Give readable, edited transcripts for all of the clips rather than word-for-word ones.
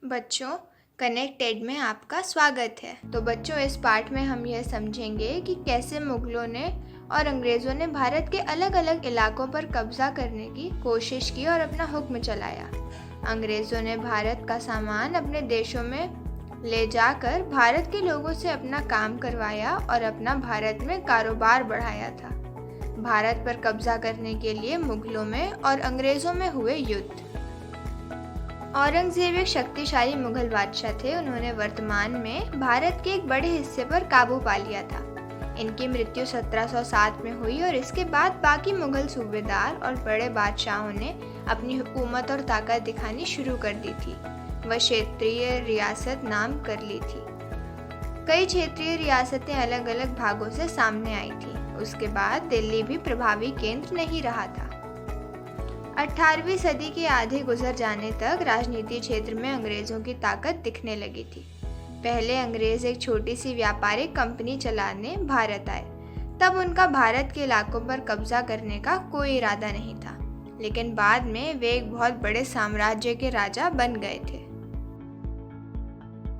बच्चों, कनेक्टेड में आपका स्वागत है। तो बच्चों, इस पाठ में हम यह समझेंगे कि कैसे मुगलों ने और अंग्रेज़ों ने भारत के अलग अलग इलाकों पर कब्जा करने की कोशिश की और अपना हुक्म चलाया। अंग्रेज़ों ने भारत का सामान अपने देशों में ले जाकर भारत के लोगों से अपना काम करवाया और अपना भारत में कारोबार बढ़ाया था। भारत पर कब्जा करने के लिए मुगलों में और अंग्रेज़ों में हुए युद्ध। औरंगजेब एक शक्तिशाली मुगल बादशाह थे। उन्होंने वर्तमान में भारत के एक बड़े हिस्से पर काबू पा लिया था। इनकी मृत्यु 1707 में हुई और इसके बाद बाकी मुगल सूबेदार और बड़े बादशाहों ने अपनी हुकूमत और ताकत दिखानी शुरू कर दी थी। वह क्षेत्रीय रियासत नाम कर ली थी। कई क्षेत्रीय रियासतें अलग अलग भागों से सामने आई थी। उसके बाद दिल्ली भी प्रभावी केंद्र नहीं रहा था। 18वीं सदी के आधे गुजर जाने तक राजनीति क्षेत्र में अंग्रेजों की ताकत दिखने लगी थी। पहले अंग्रेज एक छोटी सी व्यापारिक कंपनी चलाने भारत आए। तब उनका भारत के इलाकों पर कब्जा करने का कोई इरादा नहीं था, लेकिन बाद में वे एक बहुत बड़े साम्राज्य के राजा बन गए थे।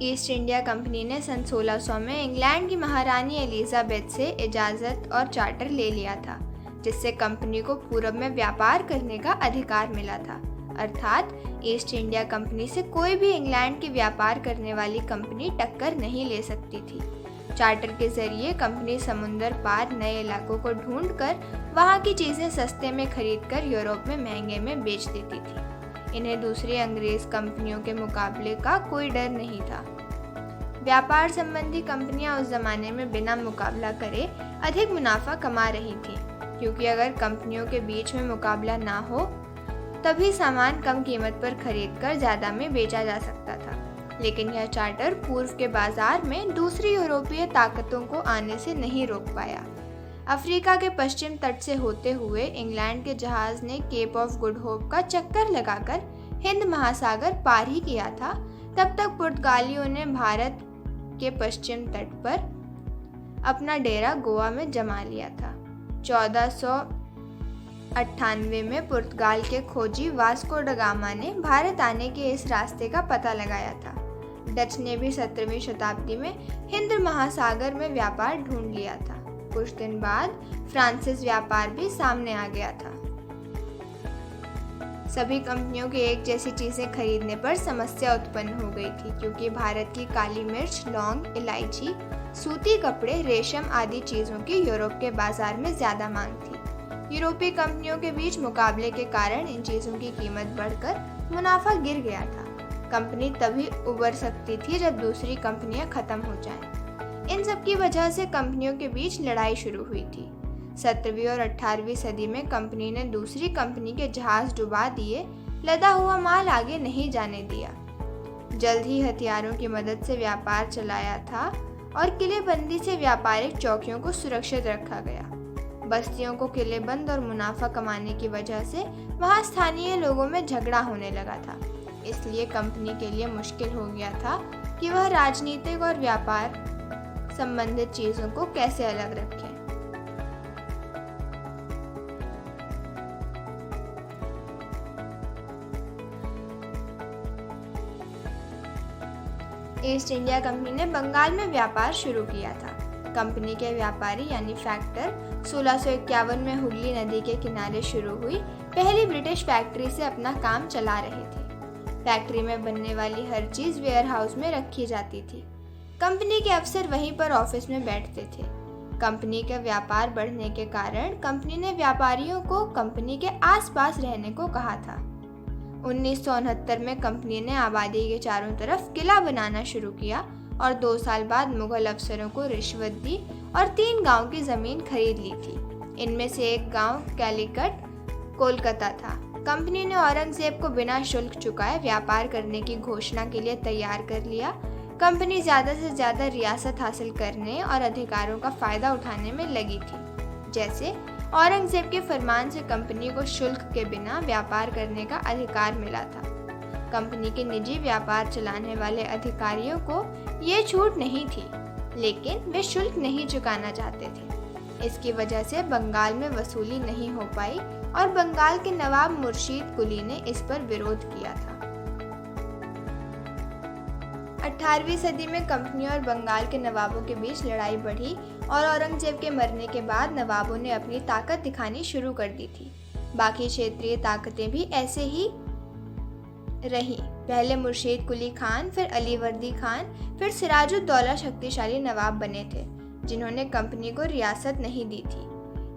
ईस्ट इंडिया कंपनी ने सन 1600 में इंग्लैंड की महारानी एलिजाबेथ से इजाज़त और चार्टर ले लिया था, जिससे कंपनी को पूरब में व्यापार करने का अधिकार मिला था। अर्थात ईस्ट इंडिया कंपनी से कोई भी इंग्लैंड की व्यापार करने वाली कंपनी टक्कर नहीं ले सकती थी। चार्टर के जरिए कंपनी समुंदर पार नए इलाकों को ढूंढकर वहां की चीज़ें सस्ते में खरीदकर यूरोप में महंगे में बेच देती थी। इन्हें दूसरी अंग्रेज कंपनियों के मुकाबले का कोई डर नहीं था। व्यापार संबंधी कंपनियां उस जमाने में बिना मुकाबला करे अधिक मुनाफा कमा रही थीं, क्योंकि अगर कंपनियों के बीच में मुकाबला ना हो तभी सामान कम कीमत पर खरीदकर ज़्यादा में बेचा जा सकता था। लेकिन यह चार्टर पूर्व के बाजार में दूसरी यूरोपीय ताकतों को आने से नहीं रोक पाया। अफ्रीका के पश्चिम तट से होते हुए इंग्लैंड के जहाज ने केप ऑफ गुड होप का चक्कर लगाकर हिंद महासागर पार ही किया था। तब तक पुर्तगालियों ने भारत के पश्चिम तट पर अपना डेरा गोवा में जमा लिया था। 1498 में पुर्तगाल के खोजी वास्को ड गामा ने भारत आने के इस रास्ते का पता लगाया था। डच ने भी 17वीं शताब्दी में हिंद महासागर में व्यापार ढूंढ लिया था। कुछ दिन बाद फ्रांसीसी व्यापार भी सामने आ गया था। सभी कंपनियों के एक जैसी चीजें खरीदने पर समस्या उत्पन्न हो गई थी, क्योंकि भारत की काली मिर्च, लौंग, इलायची, सूती कपड़े, रेशम आदि चीजों की यूरोप के बाजार में ज्यादा मांग थी। यूरोपीय कंपनियों के बीच मुकाबले के कारण इन चीजों की कीमत बढ़कर मुनाफा गिर गया था। कंपनी तभी उबर सकती थी जब दूसरी कंपनियां खत्म हो जाएं। इन सब की वजह से कंपनियों के बीच लड़ाई शुरू हुई थी। 17वीं और 18वीं सदी में कंपनी ने दूसरी कंपनी के जहाज डुबा दिए, लदा हुआ माल आगे नहीं जाने दिया। जल्द ही हथियारों की मदद से व्यापार चलाया था और किलेबंदी से व्यापारिक चौकियों को सुरक्षित रखा गया। बस्तियों को किलेबंद और मुनाफा कमाने की वजह से वहां स्थानीय लोगों में झगड़ा होने लगा था। इसलिए कंपनी के लिए मुश्किल हो गया था कि वह राजनीतिक और व्यापार संबंधित चीजों को कैसे अलग रखें। ईस्ट इंडिया कंपनी ने बंगाल में व्यापार शुरू किया था। कंपनी के व्यापारी यानी फैक्टर 1651 में हुगली नदी के किनारे शुरू हुई पहली ब्रिटिश फैक्ट्री से अपना काम चला रहे थे। फैक्ट्री में बनने वाली हर चीज वेयर हाउस में रखी जाती थी। कंपनी के अफसर वहीं पर ऑफिस में बैठते थे। कंपनी का व्यापार बढ़ने के कारण कंपनी ने व्यापारियों को कंपनी के आसपास रहने को कहा था। 1969 में कंपनी ने आबादी के चारों तरफ किला बनाना शुरू किया और 2 साल बाद मुगल अफसरों को रिश्वत दी और 3 गांव की जमीन खरीद ली थी। इनमें से एक गांव कैलीकट, कोलकाता था। कंपनी ने औरंगजेब को बिना शुल्क चुकाए व्यापार करने की घोषणा के लिए तैयार कर लिया। कंपनी ज़्यादा से ज़्यादा रियासत हासिल करने और अधिकारों का फ़ायदा उठाने में लगी थी। जैसे औरंगजेब के फरमान से कंपनी को शुल्क के बिना व्यापार करने का अधिकार मिला था। कंपनी के निजी व्यापार चलाने वाले अधिकारियों को ये छूट नहीं थी, लेकिन वे शुल्क नहीं चुकाना चाहते थे। इसकी वजह से बंगाल में वसूली नहीं हो पाई और बंगाल के नवाब मुर्शीद कुली ने इस पर विरोध किया था। 18वीं सदी में कंपनी और बंगाल के नवाबों के बीच लड़ाई बढ़ी और औरंगजेब के मरने के बाद नवाबों ने अपनी ताकत दिखानी शुरू कर दी थी। बाकी क्षेत्रीय ताकतें भी ऐसे ही रही। पहले मुर्शीद कुली खान, फिर अलीवर्दी खान, फिर सिराजुद्दौला शक्तिशाली नवाब बने थे जिन्होंने कंपनी को रियासत नहीं दी थी।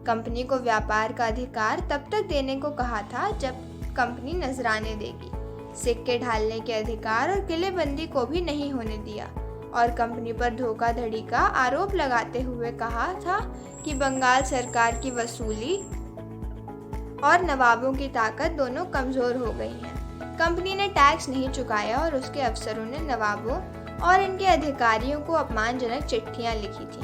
कंपनी को व्यापार का अधिकार तब तक देने को कहा था जब कंपनी नजराने देगी। सिक्के ढालने के अधिकार और किलेबंदी को भी नहीं होने दिया और कंपनी पर धोखाधड़ी का आरोप लगाते हुए कहा था कि बंगाल सरकार की वसूली और नवाबों की ताकत दोनों कमजोर हो गई हैं। कंपनी ने टैक्स नहीं चुकाया और उसके अफसरों ने नवाबों और इनके अधिकारियों को अपमानजनक चिट्ठियां लिखी थी।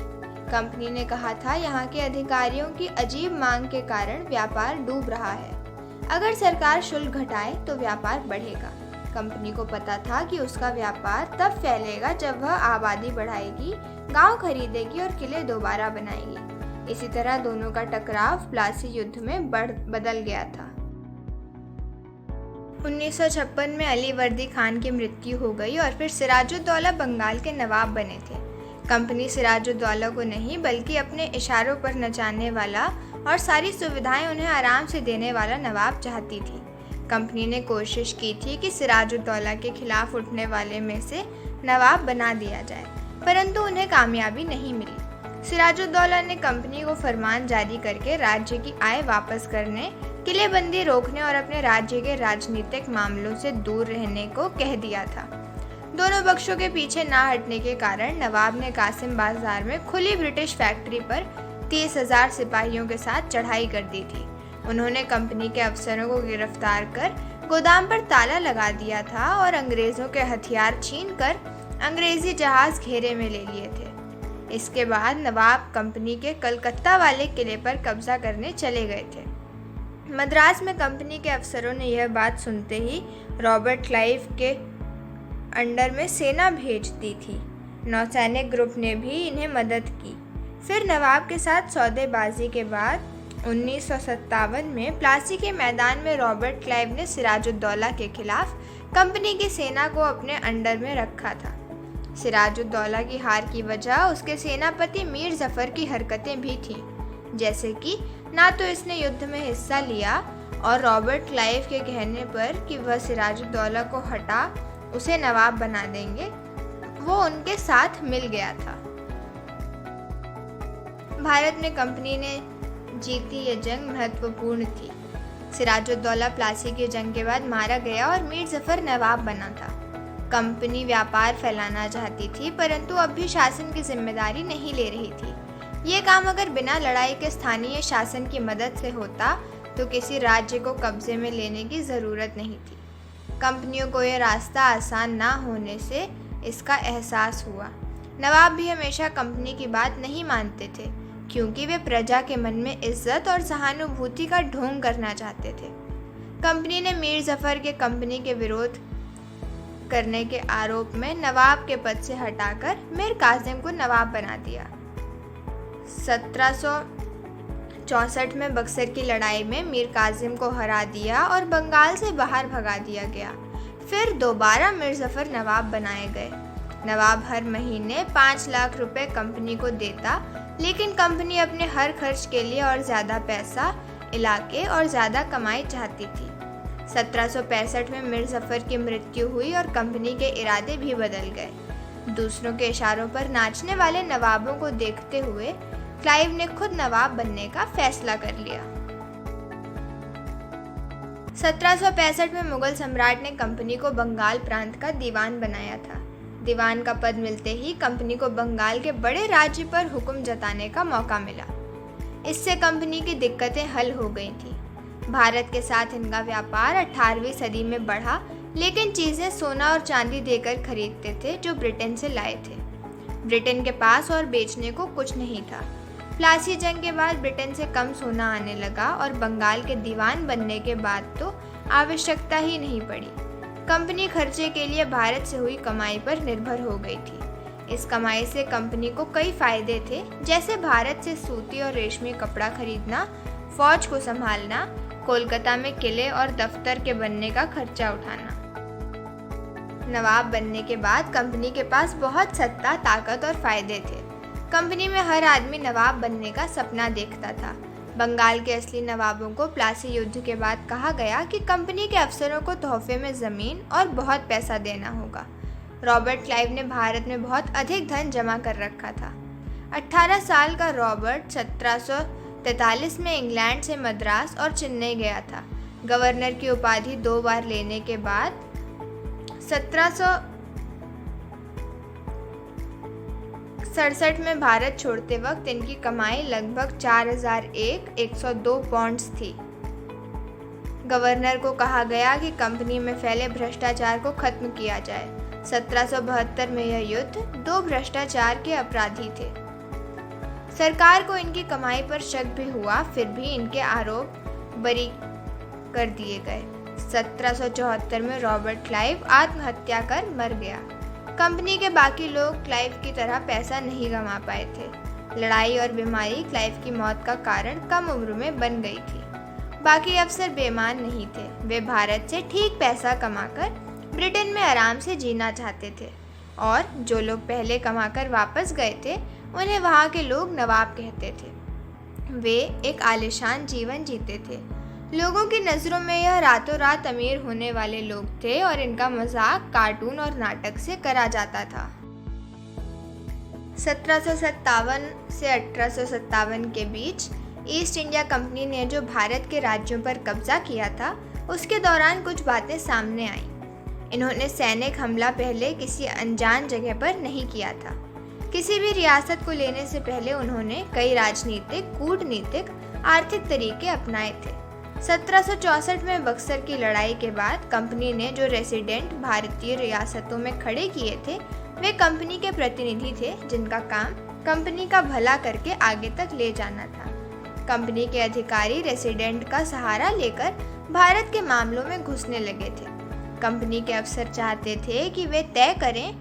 कंपनी ने कहा था यहाँ के अधिकारियों की अजीब मांग के कारण व्यापार डूब रहा है। अगर सरकार शुल्क घटाए तो व्यापार बढ़ेगा। कंपनी को पता था कि उसका व्यापार तब फैलेगा जब वह आबादी बढ़ाएगी, गांव खरीदेगी और किले दोबारा बनाएगी। इसी तरह दोनों का टकराव प्लासी युद्ध में बदल गया था। 1956 में अलीवर्दी खान की मृत्यु हो गई और फिर सिराजुद्दौला बंगाल के नवाब बने थे। कंपनी सिराजुद्दौला को नहीं बल्कि अपने इशारों पर नचाने वाला और सारी सुविधाएं उन्हें आराम से देने वाला नवाब चाहती थी। कंपनी ने कोशिश की थी कि सिराजुद्दौला के खिलाफ उठने वाले में से नवाब बना दिया जाए, परंतु उन्हें कामयाबी नहीं मिली। सिराजुद्दौला ने कंपनी को फरमान जारी करके राज्य की आय वापस करने, किलेबंदी रोकने और अपने राज्य के राजनीतिक मामलों से दूर रहने को कह दिया था। दोनों पक्षों के पीछे ना हटने के कारण नवाब ने कासिम बाजार में खुली ब्रिटिश फैक्ट्री पर 30,000 सिपाहियों के साथ चढ़ाई कर दी थी। उन्होंने कंपनी के अफसरों को गिरफ्तार कर गोदाम पर ताला लगा दिया था और अंग्रेजों के हथियार छीनकर अंग्रेजी जहाज घेरे में ले लिए थे। इसके बाद नवाब कंपनी के कलकत्ता वाले किले पर कब्जा करने चले गए थे। मद्रास में कंपनी के अफसरों ने यह बात सुनते ही रॉबर्ट क्लाइव के अंडर में सेना भेज दी थी। नौसैनिक ग्रुप ने भी इन्हें मदद की। फिर नवाब के साथ सौदेबाजी के बाद 1957 में प्लासी के मैदान में रॉबर्ट क्लाइव ने सिराजुद्दौला के खिलाफ कंपनी की सेना को अपने अंडर में रखा था। सिराजुद्दौला की हार की वजह उसके सेनापति मीर जफर की हरकतें भी थीं, जैसे कि ना तो इसने युद्ध में हिस्सा लिया और रॉबर्ट क्लाइव के कहने पर कि वह सिराजुद्दौला को हटा उसे नवाब बना देंगे, वो उनके साथ मिल गया था। भारत में कंपनी ने जीती ये जंग महत्वपूर्ण थी। सिराजुद्दौला प्लासी की जंग के बाद मारा गया और मीर जफर नवाब बना था। कंपनी व्यापार फैलाना चाहती थी, परंतु अब भी शासन की जिम्मेदारी नहीं ले रही थी। ये काम अगर बिना लड़ाई के स्थानीय शासन की मदद से होता तो किसी राज्य को कब्जे में लेने की ज़रूरत नहीं थी। कंपनियों को यह रास्ता आसान ना होने से इसका एहसास हुआ। नवाब भी हमेशा कंपनी की बात नहीं मानते थे, क्योंकि वे प्रजा के मन में इज्जत और सहानुभूति का ढोंग करना चाहते थे। कंपनी ने मीर जफर के कंपनी के विरोध करने के आरोप में नवाब के पद से हटाकर मीर कासिम को नवाब बना दिया। 1764 में बक्सर की लड़ाई में मीर कासिम को हरा दिया और बंगाल से बाहर भगा दिया गया। फिर दोबारा मीर जफर नवाब बनाए गए। नवाब हर महीने 5 लाख रुपए कंपनी को देता, लेकिन कंपनी अपने हर खर्च के लिए और ज़्यादा पैसा, इलाके और ज़्यादा कमाई चाहती थी। 1765 में मीर जफर की मृत्यु हुई और कंपनी के इरादे भी बदल गए। दूसरों के इशारों पर नाचने वाले नवाबों को देखते हुए क्लाइव ने खुद नवाब बनने का फैसला कर लिया। 1765 में मुगल सम्राट ने कंपनी को बंगाल प्रांत का दीवान बनाया था। दीवान का पद मिलते ही कंपनी को बंगाल के बड़े राज्य पर हुक्म जताने का मौका मिला। इससे कंपनी की दिक्कतें हल हो गई थी। भारत के साथ इनका व्यापार 18वीं सदी में बढ़ा, लेकिन चीज़ें सोना और चांदी देकर खरीदते थे जो ब्रिटेन से लाए थे। ब्रिटेन के पास और बेचने को कुछ नहीं था। प्लासी जंग के बाद ब्रिटेन से कम सोना आने लगा और बंगाल के दीवान बनने के बाद तो आवश्यकता ही नहीं पड़ी। कंपनी खर्चे के लिए भारत से हुई कमाई पर निर्भर हो गई थी। इस कमाई से कंपनी को कई फायदे थे, जैसे भारत से सूती और रेशमी कपड़ा खरीदना, फौज को संभालना, कोलकाता में किले और दफ्तर के बनने का खर्चा उठाना। नवाब बनने के बाद कंपनी के पास बहुत सत्ता, ताकत और फायदे थे। कंपनी में हर आदमी नवाब बनने का सपना देखता था। बंगाल के असली नवाबों को प्लासी युद्ध के बाद कहा गया कि कंपनी के अफसरों को तोहफे में ज़मीन और बहुत पैसा देना होगा। रॉबर्ट क्लाइव ने भारत में बहुत अधिक धन जमा कर रखा था। 18 साल का रॉबर्ट 1743 में इंग्लैंड से मद्रास और चेन्नई गया था। गवर्नर की उपाधि 2 बार लेने के बाद 1767 में भारत छोड़ते वक्त इनकी कमाई लगभग 4102 पौंड्स थी। गवर्नर को कहा गया कि कंपनी में फैले भ्रष्टाचार को खत्म किया जाए। 1772 में यह युद्ध 2 भ्रष्टाचार के अपराधी थे। सरकार को इनकी कमाई पर शक भी हुआ, फिर भी इनके आरोप बरी कर दिए गए। 1774 में रॉबर्ट क्लाइव आत्महत्या कर मर गया। कंपनी के बाकी लोग क्लाइव की तरह पैसा नहीं कमा पाए थे। लड़ाई और बीमारी क्लाइव की मौत का कारण कम उम्र में बन गई थी। बाकी अफसर बेईमान नहीं थे। वे भारत से ठीक पैसा कमाकर ब्रिटेन में आराम से जीना चाहते थे, और जो लोग पहले कमाकर वापस गए थे उन्हें वहाँ के लोग नवाब कहते थे। वे एक आलीशान जीवन जीते थे। लोगों की नज़रों में यह रातों रात अमीर होने वाले लोग थे और इनका मजाक कार्टून और नाटक से करा जाता था। 1757 से 1857 के बीच ईस्ट इंडिया कंपनी ने जो भारत के राज्यों पर कब्जा किया था, उसके दौरान कुछ बातें सामने आईं। इन्होंने सैनिक हमला पहले किसी अनजान जगह पर नहीं किया था। किसी भी रियासत को लेने से पहले उन्होंने कई राजनीतिक, कूटनीतिक, आर्थिक तरीके अपनाए थे। 1764 में बक्सर की लड़ाई के बाद कंपनी ने जो रेसिडेंट भारतीय रियासतों में खड़े किए थे, वे कंपनी के प्रतिनिधि थे, जिनका काम कंपनी का भला करके आगे तक ले जाना था। कंपनी के अधिकारी रेसिडेंट का सहारा लेकर भारत के मामलों में घुसने लगे थे। कंपनी के अफसर चाहते थे कि वे तय करें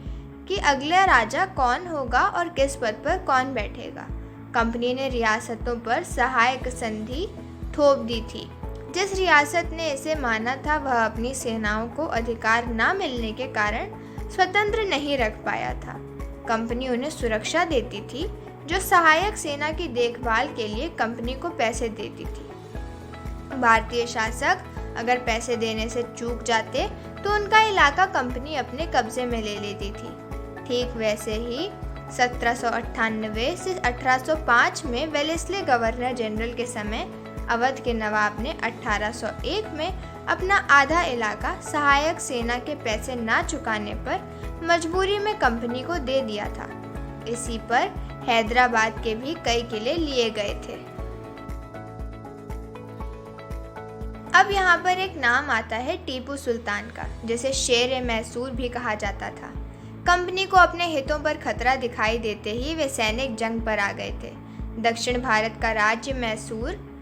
कि अगला राजा कौन होगा और किस पद पर कौन बैठेगा। कंपनी ने रियासतों पर सहायक संधि थोप दी थी। जिस रियासत ने इसे माना था, वह अपनी सेनाओं को अधिकार न मिलने के कारण स्वतंत्र नहीं रख पाया था। कंपनी उन्हें सुरक्षा देती थी, जो सहायक सेना की देखभाल के लिए कंपनी को पैसे देती थी। भारतीय शासक अगर पैसे देने से चूक जाते तो उनका इलाका कंपनी अपने कब्जे में ले लेती थी। ठीक वैसे ही 1798 से 1805 में वेलेस्ले गवर्नर जनरल के समय अवध के नवाब ने 1801 में अपना आधा इलाका सहायक सेना के पैसे ना चुकाने पर मजबूरी में कंपनी को दे दिया था। इसी पर हैदराबाद के भी कई किले लिए गए थे। अब यहाँ पर एक नाम आता है टीपू सुल्तान का, जिसे शेर-ए-मैसूर भी कहा जाता था। कंपनी को अपने हितों पर खतरा दिखाई देते ही वे सैनिक जंग पर आ गए थे। दक्षिण भारत का राज्य मैसूर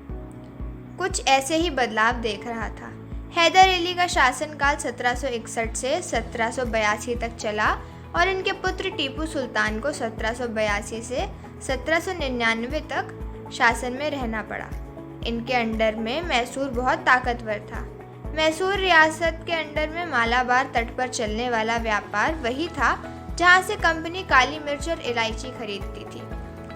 कुछ ऐसे ही बदलाव देख रहा था। हैदर अली का शासनकाल 1761 से 1782 तक चला और इनके पुत्र टीपू सुल्तान को 1782 से 1799 तक शासन में रहना पड़ा। इनके अंडर में मैसूर बहुत ताकतवर था। मैसूर रियासत के अंडर में मालाबार तट पर चलने वाला व्यापार वही था जहां से कंपनी काली मिर्च और इलायची खरीदती थी।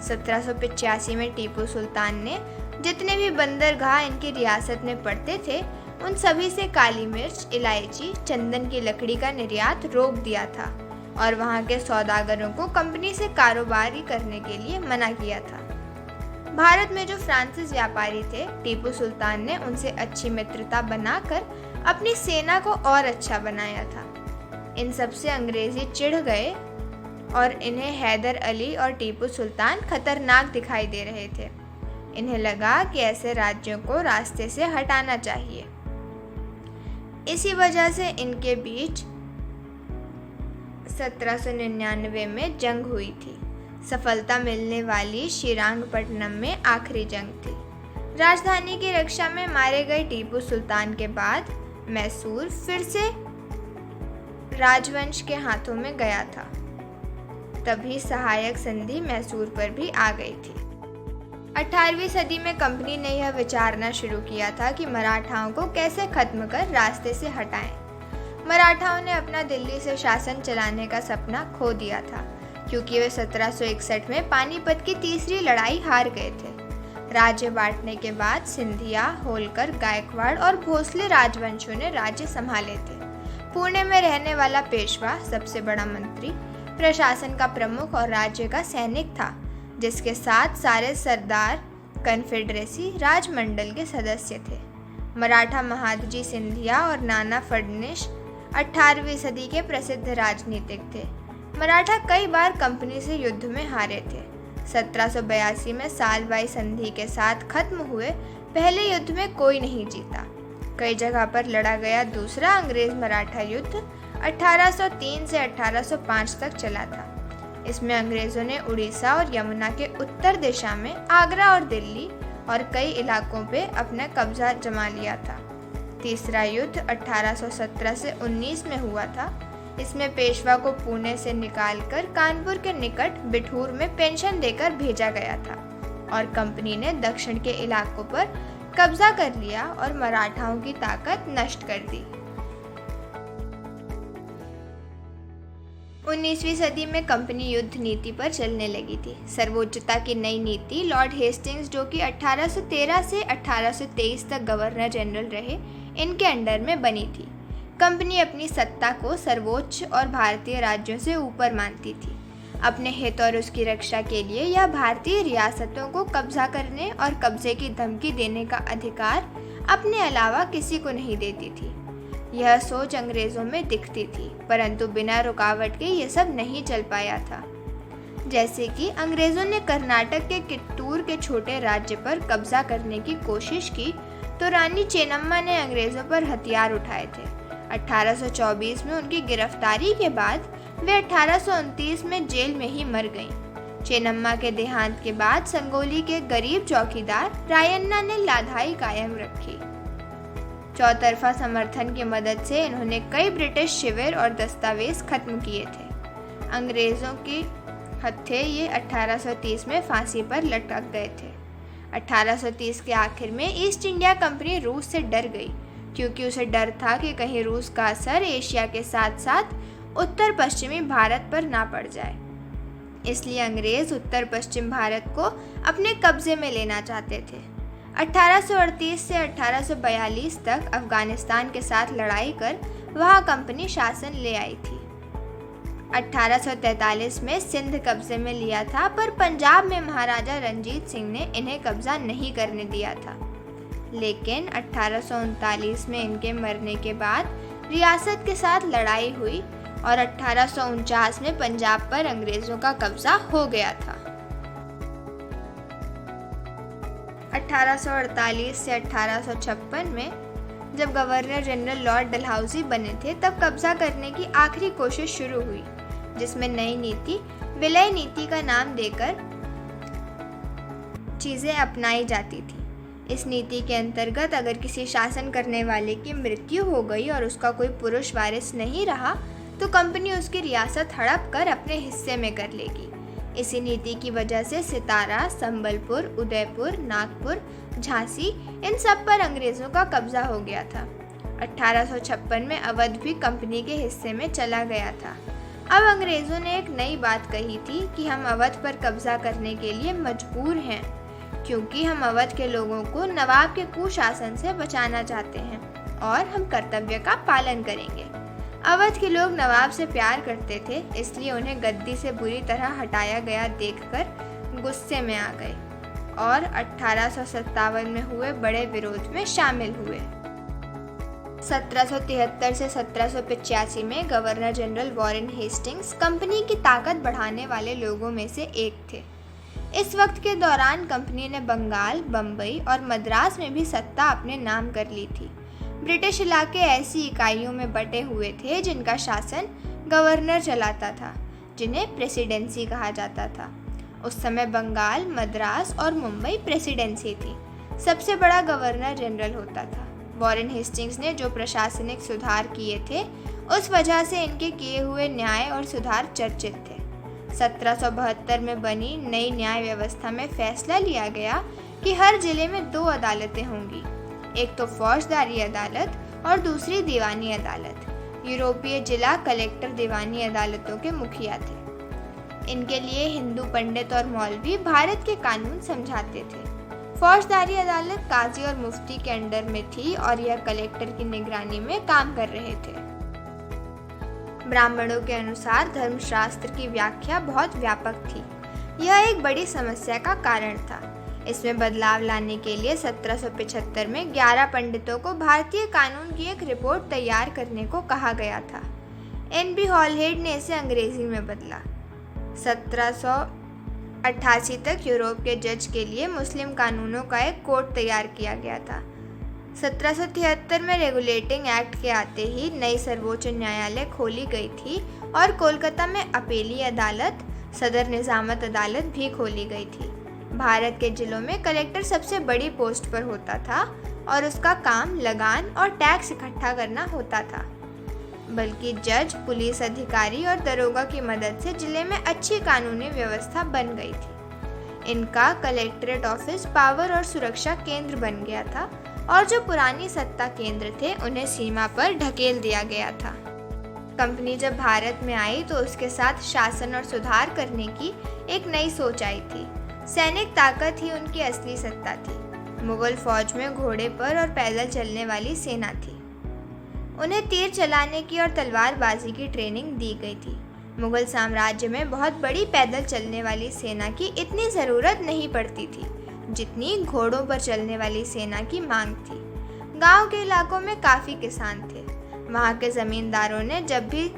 1785 में टीपू सुल्तान ने जितने भी बंदरगाह इनकी रियासत में पड़ते थे, उन सभी से काली मिर्च, इलायची, चंदन की लकड़ी का निर्यात रोक दिया था और वहां के सौदागरों को कंपनी से कारोबारी करने के लिए मना किया था। भारत में जो फ्रांसीसी व्यापारी थे, टीपू सुल्तान ने उनसे अच्छी मित्रता बनाकर अपनी सेना को और अच्छा बनाया था। इन सब से अंग्रेजी चिढ़ गए और इन्हें हैदर अली और टीपू सुल्तान खतरनाक दिखाई दे रहे थे। इन्हें लगा कि ऐसे राज्यों को रास्ते से हटाना चाहिए। इसी वजह से इनके बीच 1799 में जंग हुई थी। सफलता मिलने वाली श्रीरंगपट्टनम में आखिरी जंग थी। राजधानी की रक्षा में मारे गए टीपू सुल्तान के बाद मैसूर फिर से राजवंश के हाथों में गया था। तभी सहायक संधि मैसूर पर भी आ गई थी। 18वीं सदी में कंपनी ने यह विचारना शुरू किया था कि मराठाओं को कैसे खत्म कर रास्ते से हटाएं। मराठाओं ने अपना दिल्ली से शासन चलाने का सपना खो दिया था, क्योंकि वे 1761 में पानीपत की तीसरी लड़ाई हार गए थे। राज्य बांटने के बाद सिंधिया, होलकर, गायकवाड़ और भोसले राजवंशों ने राज्य संभाले थे। पुणे में रहने वाला पेशवा सबसे बड़ा मंत्री, प्रशासन का प्रमुख और राज्य का सैनिक था, जिसके साथ सारे सरदार कन्फेडरेसी राजमंडल के सदस्य थे। मराठा महादजी सिंधिया और नाना फडणवीस 18वीं सदी के प्रसिद्ध राजनीतिक थे। मराठा कई बार कंपनी से युद्ध में हारे थे। 1782 में सालबाई संधि के साथ खत्म हुए पहले युद्ध में कोई नहीं जीता। कई जगह पर लड़ा गया दूसरा अंग्रेज मराठा युद्ध 1803 से 1805 तक चला था। इसमें अंग्रेजों ने उड़ीसा और यमुना के उत्तर दिशा में आगरा और दिल्ली और कई इलाकों पे अपना कब्जा जमा लिया था। तीसरा युद्ध 1817 से 19 में हुआ था। इसमें पेशवा को पुणे से निकालकर कानपुर के निकट बिठूर में पेंशन देकर भेजा गया था और कंपनी ने दक्षिण के इलाकों पर कब्जा कर लिया और मराठाओं की ताकत नष्ट कर दी। 19वीं सदी में कंपनी युद्ध नीति पर चलने लगी थी। सर्वोच्चता की नई नीति लॉर्ड हेस्टिंग्स, जो कि 1813 से 1823 तक गवर्नर जनरल रहे, इनके अंडर में बनी थी। कंपनी अपनी सत्ता को सर्वोच्च और भारतीय राज्यों से ऊपर मानती थी। अपने हित और उसकी रक्षा के लिए यह भारतीय रियासतों को कब्जा करने और कब्जे की धमकी देने का अधिकार अपने अलावा किसी को नहीं देती थी। यह सोच अंग्रेजों में दिखती थी, परंतु बिना रुकावट के ये सब नहीं चल पाया था। जैसे कि अंग्रेजों ने कर्नाटक के कित्तूर के छोटे राज्य पर कब्जा करने की कोशिश की, तो रानी चेन्नम्मा ने अंग्रेजों पर हथियार उठाए थे। 1824 में उनकी गिरफ्तारी के बाद वे 1829 में जेल में ही मर गईं। चेन्नम्मा के देहांत के बाद संगोली के गरीब चौकीदार रायन्ना ने लाधाई कायम रखी। चौतरफा समर्थन की मदद से इन्होंने कई ब्रिटिश शिविर और दस्तावेज खत्म किए थे। अंग्रेजों की हत्थे ये 1830 में फांसी पर लटक गए थे। 1830 के आखिर में ईस्ट इंडिया कंपनी रूस से डर गई, क्योंकि उसे डर था कि कहीं रूस का असर एशिया के साथ साथ उत्तर पश्चिमी भारत पर ना पड़ जाए। इसलिए अंग्रेज उत्तर पश्चिम भारत को अपने कब्जे में लेना चाहते थे। 1838 से 1842 तक अफगानिस्तान के साथ लड़ाई कर वहां कंपनी शासन ले आई थी। 1843 में सिंध कब्जे में लिया था, पर पंजाब में महाराजा रंजीत सिंह ने इन्हें कब्जा नहीं करने दिया था। लेकिन 1839 में इनके मरने के बाद रियासत के साथ लड़ाई हुई और 1849 में पंजाब पर अंग्रेजों का कब्जा हो गया था। 1848 से 1856 में जब गवर्नर जनरल लॉर्ड डलहौजी बने थे, तब कब्जा करने की आखिरी कोशिश शुरू हुई, जिसमें नई नीति विलय नीति का नाम देकर चीज़ें अपनाई जाती थी। इस नीति के अंतर्गत अगर किसी शासन करने वाले की मृत्यु हो गई और उसका कोई पुरुष वारिस नहीं रहा, तो कंपनी उसकी रियासत हड़प कर अपने हिस्से में कर लेगी। इसी नीति की वजह से सितारा, संबलपुर, उदयपुर, नागपुर, झांसी, इन सब पर अंग्रेज़ों का कब्जा हो गया था। 1856 में अवध भी कंपनी के हिस्से में चला गया था। अब अंग्रेज़ों ने एक नई बात कही थी कि हम अवध पर कब्जा करने के लिए मजबूर हैं, क्योंकि हम अवध के लोगों को नवाब के कुशासन से बचाना चाहते हैं और हम कर्तव्य का पालन करेंगे। अवध के लोग नवाब से प्यार करते थे, इसलिए उन्हें गद्दी से बुरी तरह हटाया गया देखकर गुस्से में आ गए और 1857 में हुए बड़े विरोध में शामिल हुए। 1773 से 1785 में governor general Warren Hastings company की ताकत बढ़ाने वाले लोगों में से एक थे। इस वक्त के दौरान कंपनी ने बंगाल, बम्बई और मद्रास में भी सत्ता अपने नाम कर ली थी। ब्रिटिश इलाके ऐसी इकाइयों में बटे हुए थे जिनका शासन गवर्नर चलाता था, जिन्हें प्रेसिडेंसी कहा जाता था। उस समय बंगाल, मद्रास और मुंबई प्रेसिडेंसी थी। सबसे बड़ा गवर्नर जनरल होता था। वॉरेन हेस्टिंग्स ने जो प्रशासनिक सुधार किए थे, उस वजह से इनके किए हुए न्याय और सुधार चर्चित थे। 1772 में बनी नई न्याय व्यवस्था में फैसला लिया गया कि हर जिले में 2 अदालतें होंगी, एक तो फौजदारी अदालत और दूसरी दीवानी अदालत। यूरोपीय जिला कलेक्टर दीवानी अदालतों के मुखिया थे। इनके लिए हिंदू पंडित और मौलवी भारत के कानून समझाते थे। फौजदारी अदालत काजी और मुफ्ती के अंडर में थी और यह कलेक्टर की निगरानी में काम कर रहे थे। ब्राह्मणों के अनुसार धर्मशास्त्र की व्याख्या बहुत व्यापक थी। यह एक बड़ी समस्या का कारण था। इसमें बदलाव लाने के लिए 1775 में 11 पंडितों को भारतीय कानून की एक रिपोर्ट तैयार करने को कहा गया था। NB हॉलहेड ने इसे अंग्रेजी में बदला। 1788 तक यूरोप के जज के लिए मुस्लिम कानूनों का एक कोड तैयार किया गया था। 1773 में रेगुलेटिंग एक्ट के आते ही नई सर्वोच्च न्यायालय खोली गई थी और कोलकाता में अपीली अदालत, सदर निजामत अदालत भी खोली गई थी। भारत के जिलों में कलेक्टर सबसे बड़ी पोस्ट पर होता था और उसका काम लगान और टैक्स इकट्ठा करना होता था। बल्कि जज, पुलिस अधिकारी और दरोगा की मदद से जिले में अच्छी कानूनी व्यवस्था बन गई थी। इनका कलेक्ट्रेट ऑफिस पावर और सुरक्षा केंद्र बन गया था और जो पुरानी सत्ता केंद्र थे उन्हें सीमा पर ढकेल दिया गया था। कंपनी जब भारत में आई तो उसके साथ शासन और सुधार करने की एक नई सोच आई थी। सैनिक ताकत ही उनकी असली सत्ता थी। मुगल फौज में घोड़े पर और पैदल चलने वाली सेना थी। उन्हें तीर चलाने की और तलवारबाजी की ट्रेनिंग दी गई थी। मुगल साम्राज्य में बहुत बड़ी पैदल चलने वाली सेना की इतनी ज़रूरत नहीं पड़ती थी जितनी घोड़ों पर चलने वाली सेना की मांग थी। गांव के इलाकों में काफ़ी किसान थे। वहाँ के ज़मींदारों ने जब भी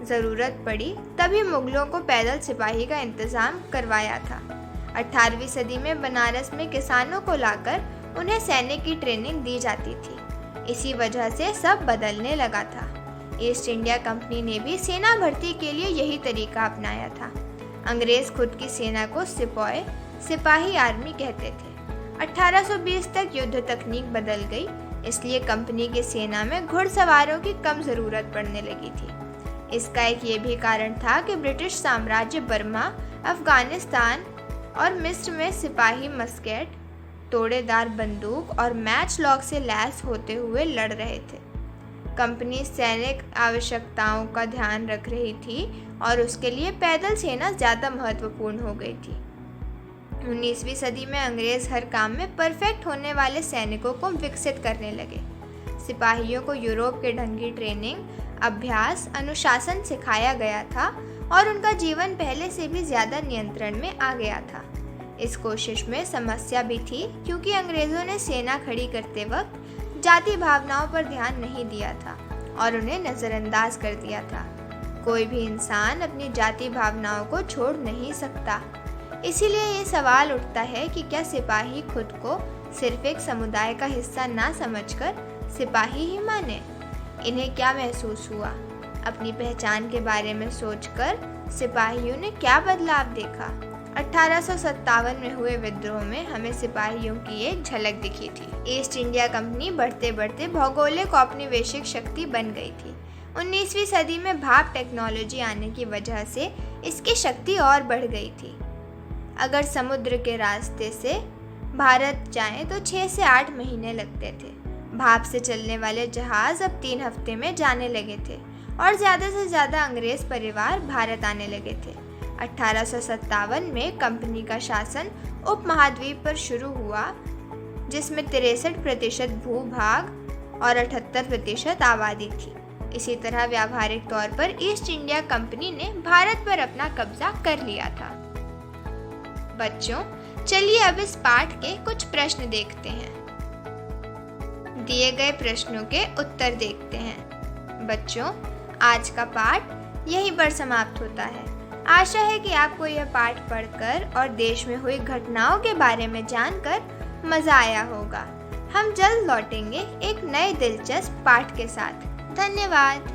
ज़रूरत पड़ी तभी मुगलों को पैदल सिपाही का इंतज़ाम करवाया था। 18वीं सदी में बनारस में किसानों को लाकर उन्हें सैनिक की ट्रेनिंग दी जाती थी। इसी वजह से सब बदलने लगा था। ईस्ट इंडिया कंपनी ने भी सेना भर्ती के लिए यही तरीका अपनाया था। अंग्रेज खुद की सेना को सिपाही, सिपाही आर्मी कहते थे। 1820 तक युद्ध तकनीक बदल गई, इसलिए कंपनी की सेना में घुड़सवारों की कम ज़रूरत पड़ने लगी थी। इसका एक ये भी कारण था कि ब्रिटिश साम्राज्य बर्मा, अफगानिस्तान और मिस्र में सिपाही मस्केट, तोड़ेदार बंदूक और मैच लॉक से लैस होते हुए लड़ रहे थे। कंपनी सैनिक आवश्यकताओं का ध्यान रख रही थी और उसके लिए पैदल सेना ज़्यादा महत्वपूर्ण हो गई थी। 19वीं सदी में अंग्रेज हर काम में परफेक्ट होने वाले सैनिकों को विकसित करने लगे। सिपाहियों को यूरोप के ढंग की ट्रेनिंग, अभ्यास, अनुशासन सिखाया गया था और उनका जीवन पहले से भी ज़्यादा नियंत्रण में आ गया था। इस कोशिश में समस्या भी थी क्योंकि अंग्रेज़ों ने सेना खड़ी करते वक्त जाति भावनाओं पर ध्यान नहीं दिया था और उन्हें नज़रअंदाज कर दिया था। कोई भी इंसान अपनी जाति भावनाओं को छोड़ नहीं सकता। इसीलिए ये सवाल उठता है कि क्या सिपाही खुद को सिर्फ एक समुदाय का हिस्सा ना समझकर सिपाही ही माने? इन्हें क्या महसूस हुआ? अपनी पहचान के बारे में सोचकर सिपाहियों ने क्या बदलाव देखा? 1857 में हुए विद्रोह में हमें सिपाहियों की एक झलक दिखी थी। ईस्ट इंडिया कंपनी बढ़ते बढ़ते भौगोलिक औपनिवेशिक शक्ति बन गई थी। 19वीं सदी में भाप टेक्नोलॉजी आने की वजह से इसकी शक्ति और बढ़ गई थी। अगर समुद्र के रास्ते से भारत जाएं तो 6 से 8 महीने लगते थे। भाप से चलने वाले जहाज़ अब 3 हफ्ते में जाने लगे थे और ज़्यादा से ज़्यादा अंग्रेज़ परिवार भारत आने लगे थे। 1857 में कंपनी का शासन उपमहाद्वीप पर शुरू हुआ, जिसमें 63% भूभाग और 78% आबादी थी। इसी तरह व्यावहारिक तौर पर ईस्ट इंडिया कंपनी ने भारत पर अपना कब्जा कर लिया था। बच्चों, चलिए अब इस पाठ के कुछ प्रश्न देखते हैं। दिए गए प्रश्नों के उत्तर देखते हैं। बच्चों, आज का पाठ यहीं पर समाप्त होता है। आशा है कि आपको यह पाठ पढ़कर और देश में हुई घटनाओं के बारे में जानकर मज़ा आया होगा। हम जल्द लौटेंगे एक नए दिलचस्प पाठ के साथ। धन्यवाद।